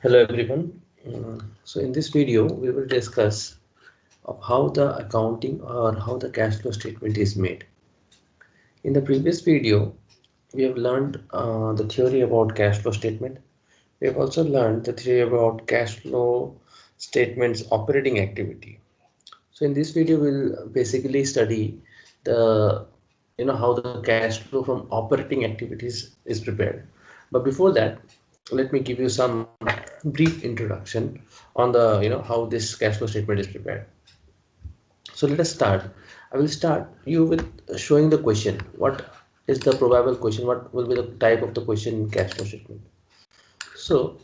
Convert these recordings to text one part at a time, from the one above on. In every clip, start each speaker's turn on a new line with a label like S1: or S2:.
S1: Hello everyone. So in this video we will discuss of how the accounting or how the cash flow statement is made. In the previous video we have learned the theory about cash flow statement. We have also learned the theory about cash flow statements operating activity. So in this video we'll basically study the how the cash flow from operating activities is prepared. But before that, let me give you some brief introduction on the how this cash flow statement is prepared. So let us start. I will start you with showing the question. What is the probable question? What will be the type of the question in cash flow statement? So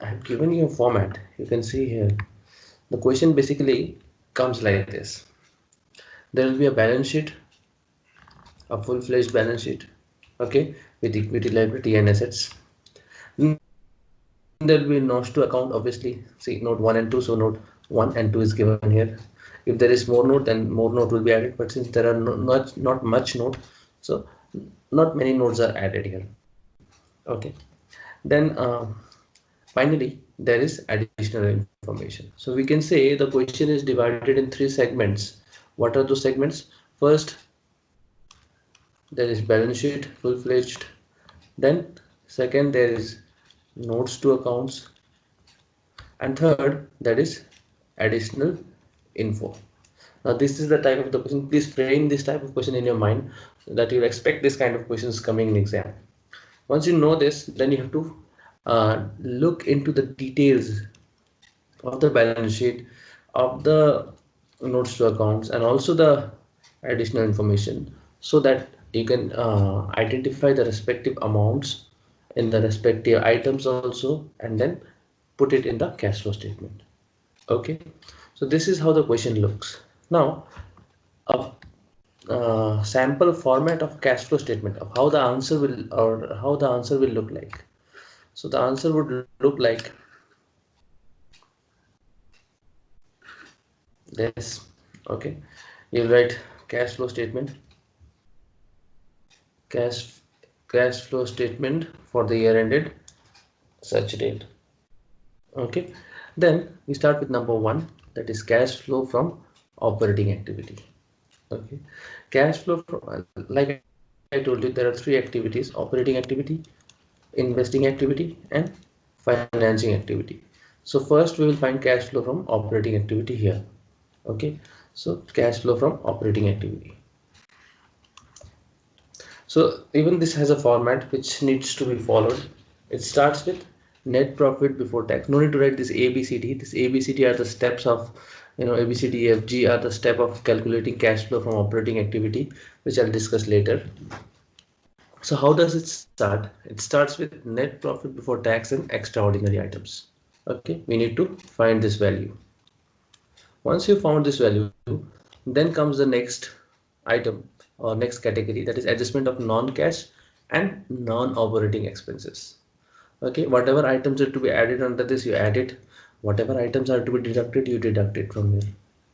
S1: I have given you a format. You can see here. The question basically comes like this. There will be a balance sheet, a full-fledged balance sheet, okay, with equity, liability, and assets. Then there will be notes to account, obviously. See note 1 and 2, so note 1 and 2 is given here. If there is more note, then more note will be added, but since there are not much note, so not many notes are added here. Okay. Then finally there is additional information. So we can say the question is divided in 3 segments. What are those segments? First, there is balance sheet, full-fledged. Then second, there is notes to accounts, and third, that is additional info. Now this is the type of the question. Please frame this type of question in your mind so that you'll expect this kind of questions coming in exam. Once you know this, then you have to look into the details of the balance sheet, of the notes to accounts, and also the additional information, so that you can identify the respective amounts in the respective items also, and then put it in the cash flow statement. Okay, so this is how the question looks. Now a sample format of cash flow statement of how the answer will look like. So the answer would look like this. Okay, you'll write cash flow statement, cash cash flow statement for the year ended such date. Okay, then we start with number 1, that is cash flow from operating activity. Okay, cash flow from, like I told you, there are 3 activities: operating activity, investing activity, and financing activity. So first we will find cash flow from operating activity here. Okay, so cash flow from operating activity. So even this has a format which needs to be followed. It starts with net profit before tax. No need to write this ABCD. This ABCD are the steps of, ABCDFG are the step of calculating cash flow from operating activity, which I'll discuss later. So how does it start? It starts with net profit before tax and extraordinary items. Okay, we need to find this value. Once you found this value, then comes the next item or next category, that is adjustment of non-cash and non-operating expenses. Okay, whatever items are to be added under this, you add it. Whatever items are to be deducted, you deduct it from here.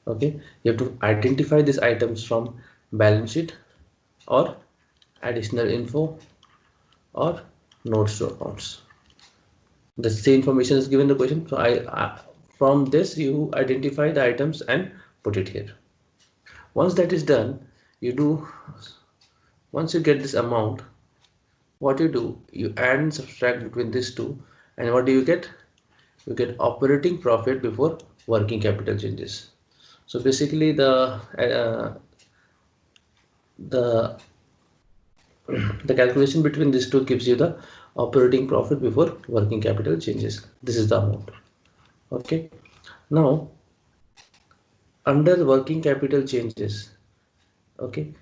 S1: Okay, you have to identify these items from balance sheet or additional info or notes to accounts. The same information is given in the question, so I from this you identify the items and put it here. Once that is done, once you get this amount, what you do, you add and subtract between these two, and what do you get? You get operating profit before working capital changes. So basically the the calculation between these two gives you the operating profit before working capital changes. This is the amount. Okay, now under the working capital changes, okay,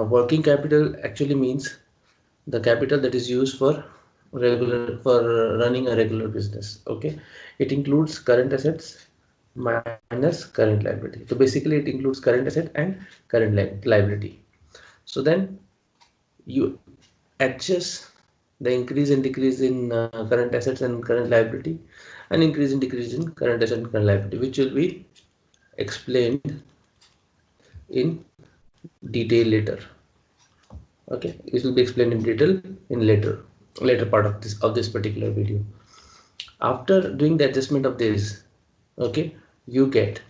S1: working capital actually means the capital that is used for running a regular business. Okay, it includes current assets minus current liability. So basically it includes current asset and current liability. So then you adjust the increase and decrease in current assets and current liability, and increase and decrease in current asset and current liability, which will be explained in detail later. Okay, this will be explained in detail in later part of this particular video. After doing the adjustment of this, okay, you get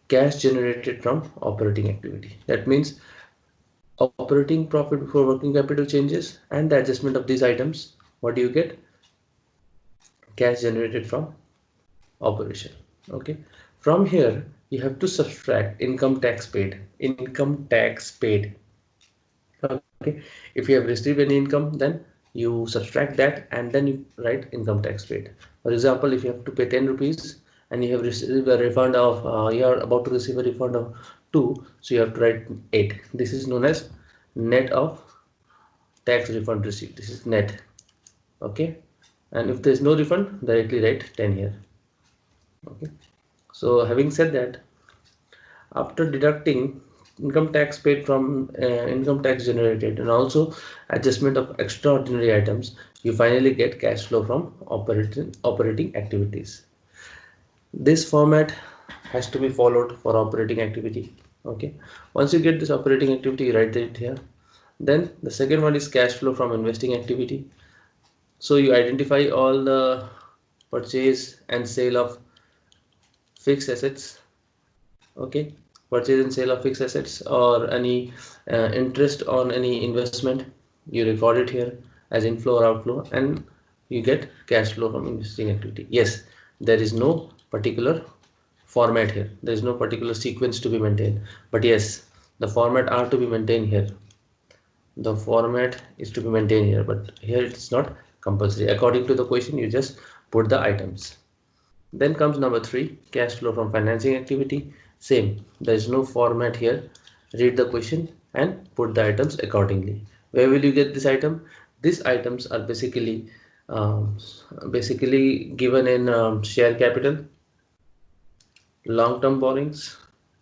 S1: cash generated from operating activity. That means operating profit before working capital changes and the adjustment of these items. What do you get? Cash generated from operation. Okay, from here you have to subtract income tax paid. Okay, if you have received any income, then you subtract that and then you write income tax paid. For example, if you have to pay 10 rupees and you have received a refund of you are about to receive a refund of 2, so you have to write 8. This is known as net of tax refund received. This is net. Okay, and if there is no refund, directly write 10 here. Okay, so having said that, after deducting income tax paid from income tax generated and also adjustment of extraordinary items, you finally get cash flow from operating activities. This format has to be followed for operating activity. Okay, once you get this operating activity, you write it here. Then the second one is cash flow from investing activity. So you identify all the purchase and sale of fixed assets. Okay, purchase and sale of fixed assets or any interest on any investment, you record it here as inflow or outflow, and you get cash flow from investing activity. Yes, there is no particular format here, there is no particular sequence to be maintained, but yes, the format are to be maintained here. The format is to be maintained here, but here it's not compulsory. According to the question, you just put the items. Then comes number 3, cash flow from financing activity. Same, there is no format here. Read the question and put the items accordingly. Where will you get this item? These items are um, basically given in share capital, long-term borrowings,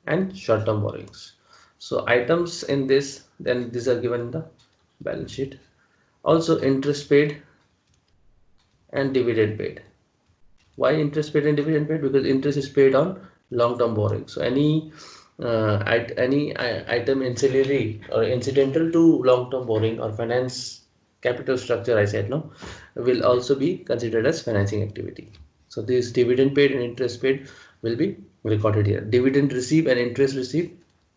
S1: and short-term borrowings. So items in this, then these are given in the balance sheet. Also interest paid and dividend paid. Why interest paid and dividend paid? Because interest is paid on long-term borrowing. So any item ancillary or incidental to long-term borrowing or finance capital structure, I said no, will also be considered as financing activity. So this dividend paid and interest paid will be recorded here. Dividend received and interest received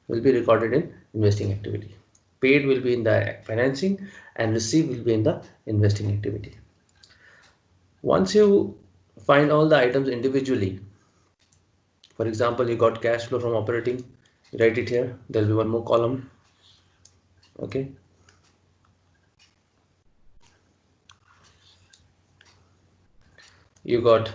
S1: will be recorded in investing activity. Paid will be in the financing and received will be in the investing activity. Once you find all the items individually, for example, you got cash flow from operating, write it here. There will be one more column. Okay. You got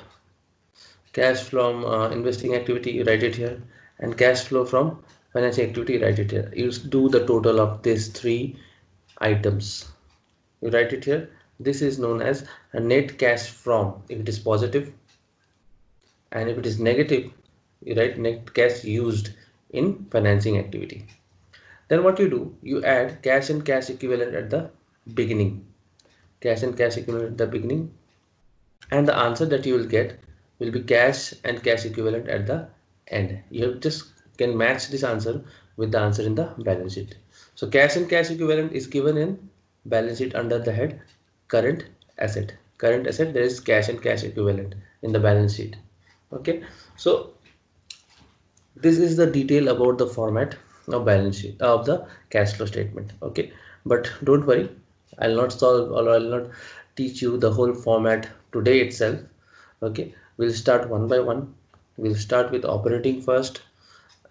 S1: cash from investing activity, you write it here, and cash flow from financing activity, write it here. You do the total of these 3 items. You write it here. This is known as a net cash from if it is positive, and if it is negative, you write net cash used in financing activity. Then what you do, you add cash and cash equivalent at the beginning. Cash and cash equivalent at the beginning, and the answer that you will get will be cash and cash equivalent at the end. You just can match this answer with the answer in the balance sheet. So cash and cash equivalent is given in balance sheet under the head current asset. Current asset, there is cash and cash equivalent in the balance sheet. Okay, so this is the detail about the format of balance sheet of the cash flow statement. Okay, but don't worry, I'll not solve or I'll not teach you the whole format today itself. Okay, we'll start one by one. We'll start with operating first,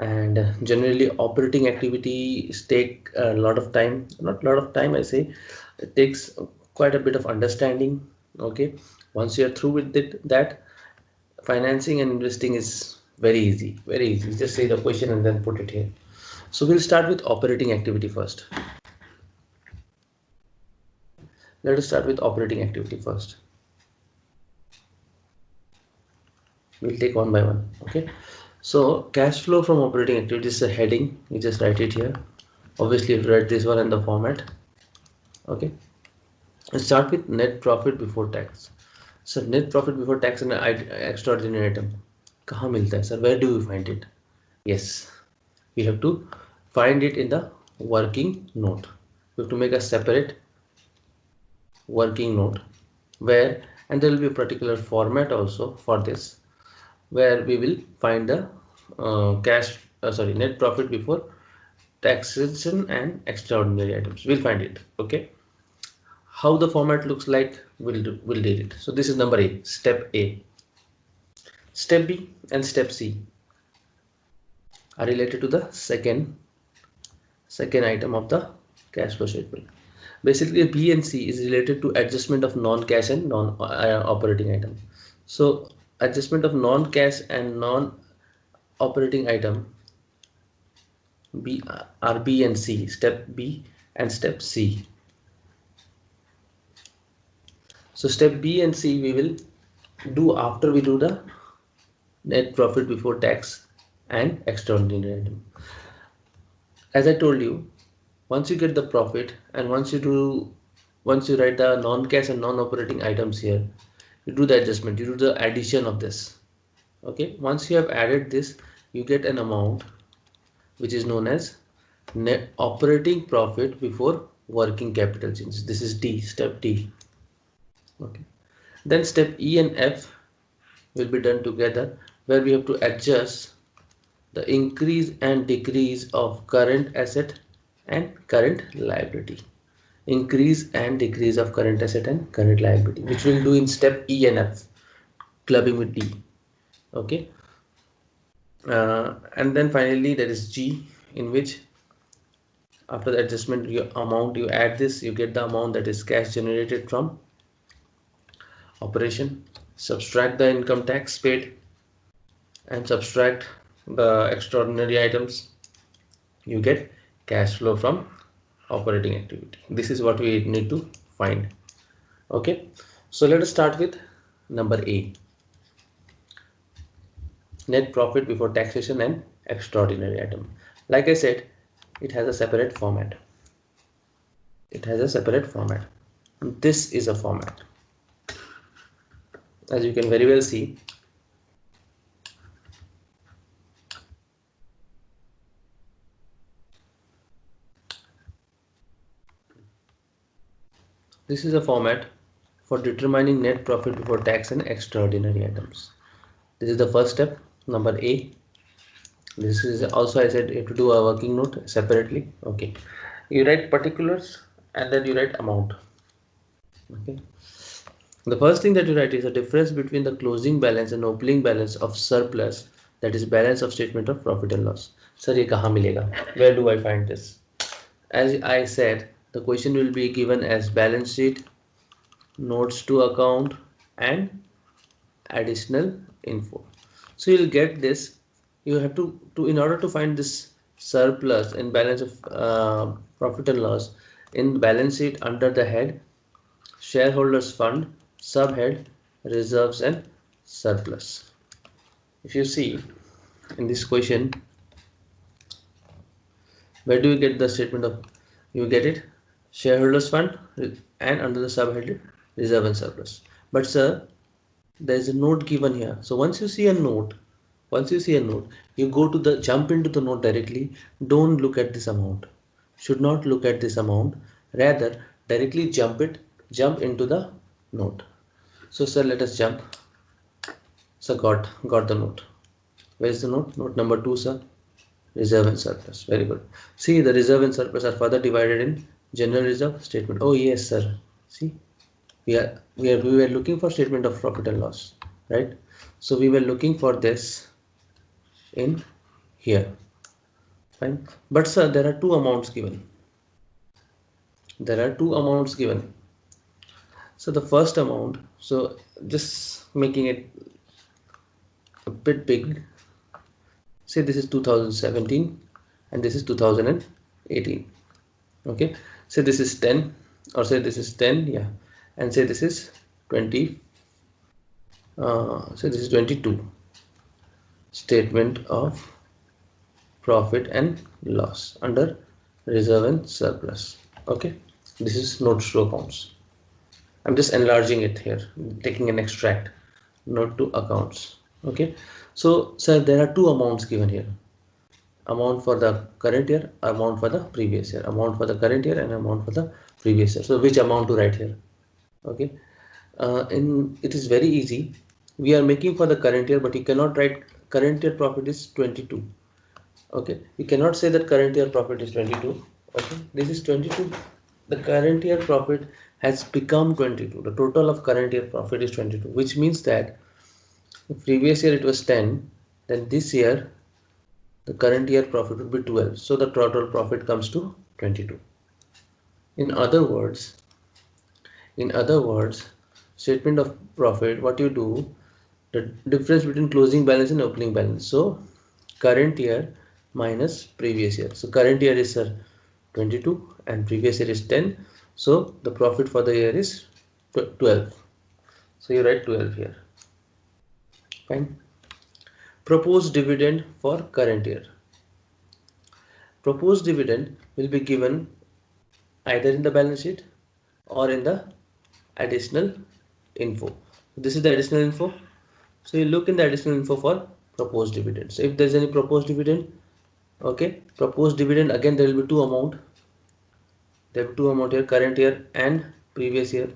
S1: and generally operating activities take a lot of time. Not a lot of time, I say, it takes quite a bit of understanding. Okay, once you're through with it, that financing and investing is very easy, very easy. Just say the question and then put it here. So we'll start with operating activity first. Let us start with operating activity first. We'll take one by one. Okay, so cash flow from operating activity is a heading. You just write it here. Obviously you write this one in the format. Okay, let's start with net profit before tax. So net profit before tax and extraordinary item कहाँ मिलता है sir? Where do you find it? Yes, you have to find it in the working note. You have to make a separate working note where and there will be a particular format also for this, where we will find the net profit before taxation and extraordinary items. We'll find it. Okay, how the format looks like, we'll read it. So this is number A, step A. Step B and step C are related to the second item of the cash flow statement. Basically, B and C is related to adjustment of non-cash and non-operating item. So adjustment of non-cash and non-operating item B are B and C, step B and step C. So step B and C we will do after we do the net profit before tax and extraordinary item. As I told you, once you get the profit and once you write the non-cash and non-operating items here, you do the adjustment, you do the addition of this. Okay, once you have added this, you get an amount which is known as net operating profit before working capital changes. This is D, step D. Okay, then step E and F will be done together, where we have to adjust the increase and decrease of current asset and current liability. Increase and decrease of current asset and current liability, which we'll do in step E and F, clubbing with D. Okay, and then finally there is G, in which after the adjustment amount you add this, you get the amount that is cash generated from operation, subtract the income tax paid and subtract the extraordinary items, you get cash flow from operating activity. This is what we need to find. Okay, so let us start with number A, net profit before taxation and extraordinary item. Like I said, it has a separate format. This is a format, as you can very well see. This is a format for determining net profit before tax and extraordinary items. This is the first step, number A. This is also, I said, you have to do a working note separately. Okay, you write particulars and then you write amount. Okay, the first thing that you write is the difference between the closing balance and opening balance of surplus, that is balance of statement of profit and loss. Sir, ye kahan milega? Where do I find this? As I said, the question will be given as balance sheet, notes to account and additional info. So you'll get this. You have to in order to find this surplus in balance of profit and loss, in balance sheet under the head shareholders fund, subhead reserves and surplus. If you see in this question, where do you get the statement of, you get it shareholders fund and under the subhead reserve and surplus. But sir, there is a note given here. So once you see a note, you go to the jump into the note directly. Don't look at this amount. Should not look at this amount. Rather, directly jump into the note. So sir, let us jump. So got the note. Where is the note? Note number 2, sir. Reserve and surplus. Very good. See, the reserve and surplus are further divided in general reserve, statement. Oh yes, sir. See, we were looking for statement of profit and loss, right? So we were looking for this in here. Fine. But sir, there are two amounts given. So the first amount, so just making it a bit big. Say this is 2017 and this is 2018. Okay, say this is 10, or say this is 10, yeah, and say this is 20. Say this is 22. Statement of profit and loss under reserve and surplus. Okay, this is notes to accounts. I'm just enlarging it here, taking an extract. Note to accounts. Okay, so sir, there are two amounts given here. Amount for the current year, amount for the previous year. Amount for the current year and amount for the previous year. So which amount to write here? Okay, It is very easy. We are making for the current year, but you cannot write current year profit is 22. Okay, you cannot say that current year profit is 22. Okay, this is 22. The current year profit has become 22. The total of current year profit is 22, which means that the previous year it was 10, then this year the current year profit would be 12. So the total profit comes to 22. In other words, statement of profit, what you do, the difference between closing balance and opening balance. So current year minus previous year. So current year is 22 and previous year is 10. So the profit for the year is 12. So you write 12 here. Fine. Proposed dividend for current year. Proposed dividend will be given either in the balance sheet or in the additional info. This is the additional info. So you look in the additional info for proposed dividend. So if there is any proposed dividend, okay, proposed dividend, again there will be two amount. There will be two amount here, current year and previous year.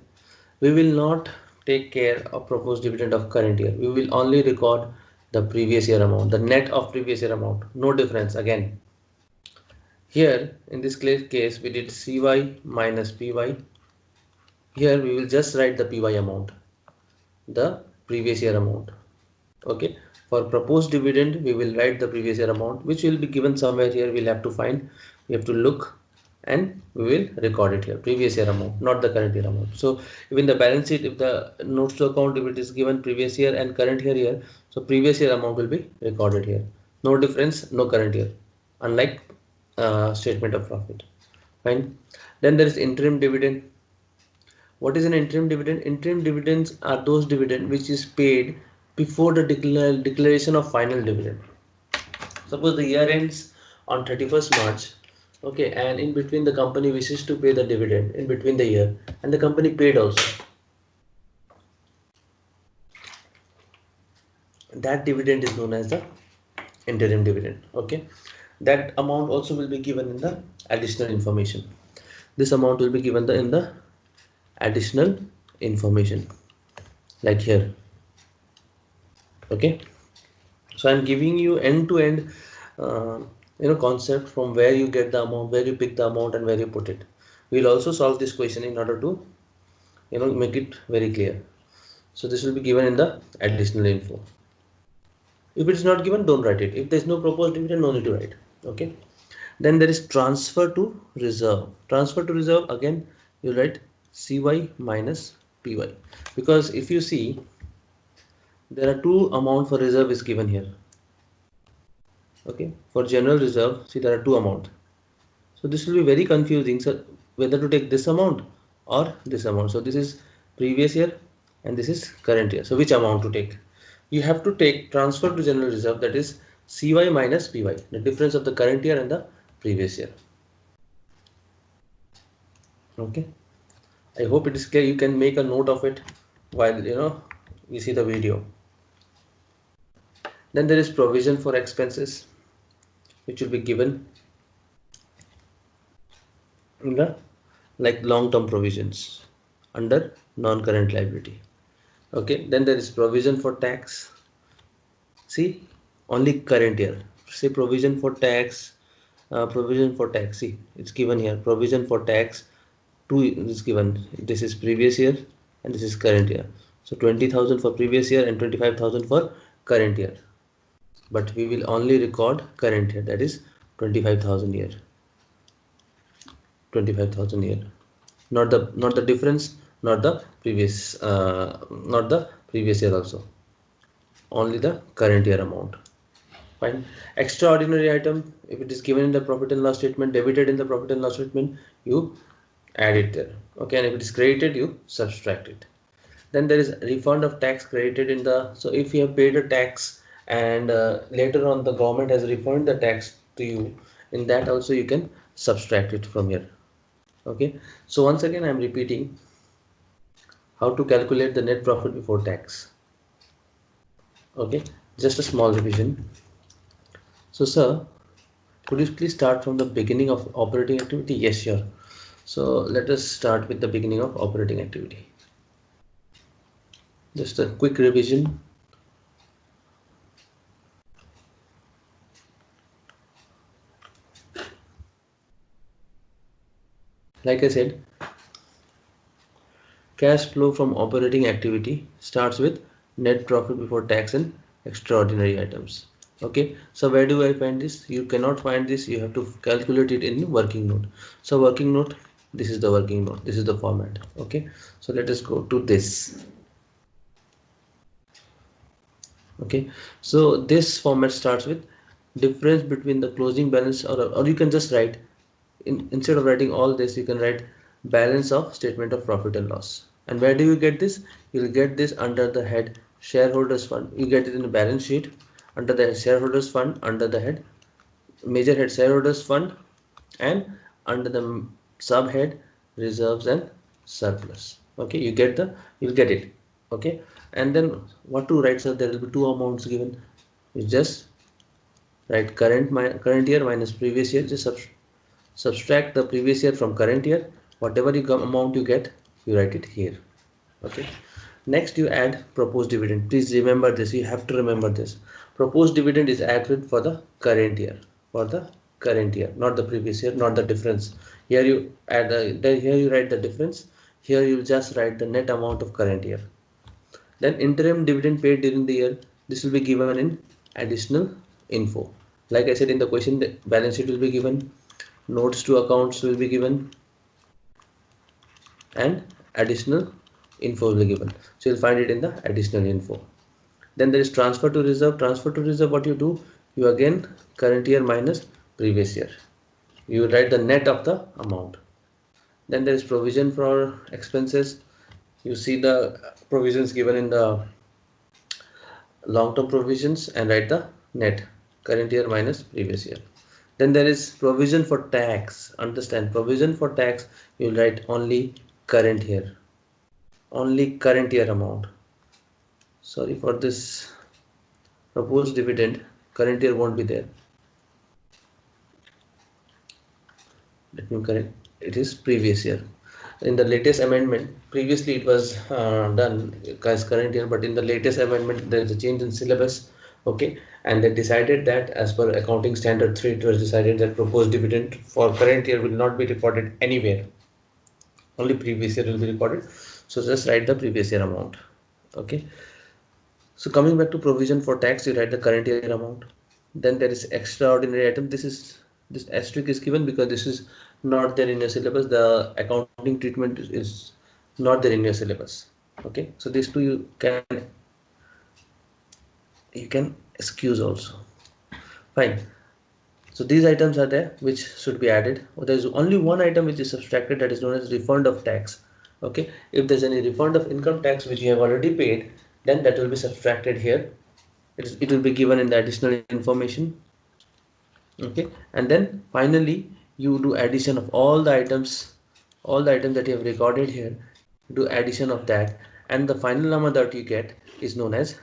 S1: We will not take care of proposed dividend of current year. We will only record the previous year amount, the net of previous year amount. No difference again. Here in this case we did CY minus PY. Here we will just write the PY amount, the previous year amount. Okay, for proposed dividend we will write the previous year amount, which will be given somewhere here. We'll have to find, we have to look, and we will record it here, previous year amount, not the current year amount. So even the balance sheet, if the notes to account, if it is given previous year and current year here, so previous year amount will be recorded here. No difference, no current year, unlike statement of profit. Fine. Then there is interim dividend. What is an interim dividend? Interim dividends are those dividend which is paid before the declaration of final dividend. Suppose the year ends on 31st March, okay, and in between the company wishes to pay the dividend in between the year, and the company paid also. That dividend is known as the interim dividend. Okay, that amount also will be given in the additional information. This amount will be given in the additional information, like here. Okay, so I'm giving you end-to-end concept from where you get the amount, where you pick the amount, and where you put it. We'll also solve this question in order to make it very clear. So this will be given in the additional info. If it is not given, don't write it. If there is no proposed dividend, no need to write. Okay, then there is transfer to reserve. Transfer to reserve, again you write CY minus PY, because if you see, there are two amount for reserve is given here. Okay, for general reserve, see, there are two amount. So this will be very confusing, so whether to take this amount or this amount. So this is previous year and this is current year. So which amount to take? You have to take transfer to general reserve, that is CY minus PY, the difference of the current year and the previous year. Okay, I hope it is clear. You can make a note of it while you see the video. Then there is provision for expenses, which will be given in the like long-term provisions under non-current liability. Okay, then there is provision for tax. See, only current year. Say provision for tax, see, it's given here. Provision for tax 2 is given. This is previous year and this is current year. So 20,000 for previous year and 25,000 for current year. But we will only record current year, that is 25,000 year. 25,000 year. Not the difference, not the previous year also. Only the current year amount. Fine. Extraordinary item, if it is given in the profit and loss statement, debited in the profit and loss statement, you add it there. Okay, and if it is credited, you subtract it. Then there is refund of tax credited in the, so if you have paid a tax and later on the government has refunded the tax to you, in that also you can subtract it from here. Okay, so once again I am repeating how to calculate the net profit before tax. Okay, just a small revision. So sir, could you please start from the beginning of operating activity? Yes, sure. So let us start with the beginning of operating activity. Just a quick revision. Like I said, cash flow from operating activity starts with net profit before tax and extraordinary items. Okay, so where do I find this? You cannot find this, you have to calculate it in working note. So working note, this is the working note, this is the format. Okay, so let us go to this. Okay, so this format starts with difference between the closing balance, or you can just write instead of writing all this, you can write balance of statement of profit and loss. And where do you get this? You will get this under the head shareholders fund. You get it in the balance sheet under the shareholders fund, under the head major head shareholders fund, and under the subhead reserves and surplus. Okay, you'll get it. Okay, and then what to write? So there will be two amounts given. You just write current year minus previous year. Just subtract the previous year from current year. Whatever amount you get, you write it here. Okay, next you add proposed dividend. Please remember this, you have to remember this. Proposed dividend is added for the current year, for the current year, not the previous year, not the difference. Here you add here you write the difference. Here you just write the net amount of current year. Then interim dividend paid during the year, this will be given in additional info. Like I said in the question, the balance sheet will be given, notes to accounts will be given, and additional info will be given. So you'll find it in the additional info. Then there is transfer to reserve. Transfer to reserve, what you do, you again current year minus previous year. You write the net of the amount. Then there is provision for expenses. You see the provisions given in the long-term provisions and write the net current year minus previous year. Then there is provision for tax. Understand, provision for tax, you will write only current year, only current year amount. Sorry for this proposed dividend, current year won't be there. Let me correct, it is previous year. In the latest amendment, previously it was done as current year, but in the latest amendment there is a change in syllabus. Okay, and they decided that as per accounting standard 3, it was decided that proposed dividend for current year will not be recorded anywhere, only previous year will be recorded. So just write the previous year amount. Okay, so coming back to provision for tax, you write the current year amount. Then there is extraordinary item. This asterisk is given because this is not there in your syllabus. The accounting treatment is not there in your syllabus. Okay, so these two you can excuse also. Fine. So these items are there which should be added. There is only one item which is subtracted, that is known as refund of tax. Okay, if there's any refund of income tax which you have already paid, then that will be subtracted here. It will be given in the additional information. Okay, and then finally you do addition of all the items that you have recorded here. Do addition of that, and the final number that you get is known as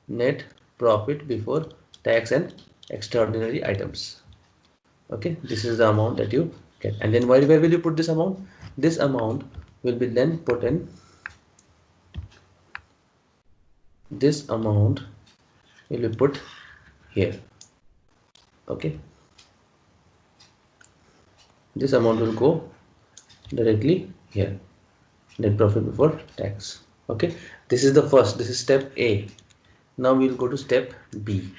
S1: net profit before tax and extraordinary items. Okay, this is the amount that you get. And then where will you put this amount? This amount will be then put in, this amount will be put here. Okay, this amount will go directly here, net profit before tax. Okay, this is the first, this is step A. Now we will go to step B.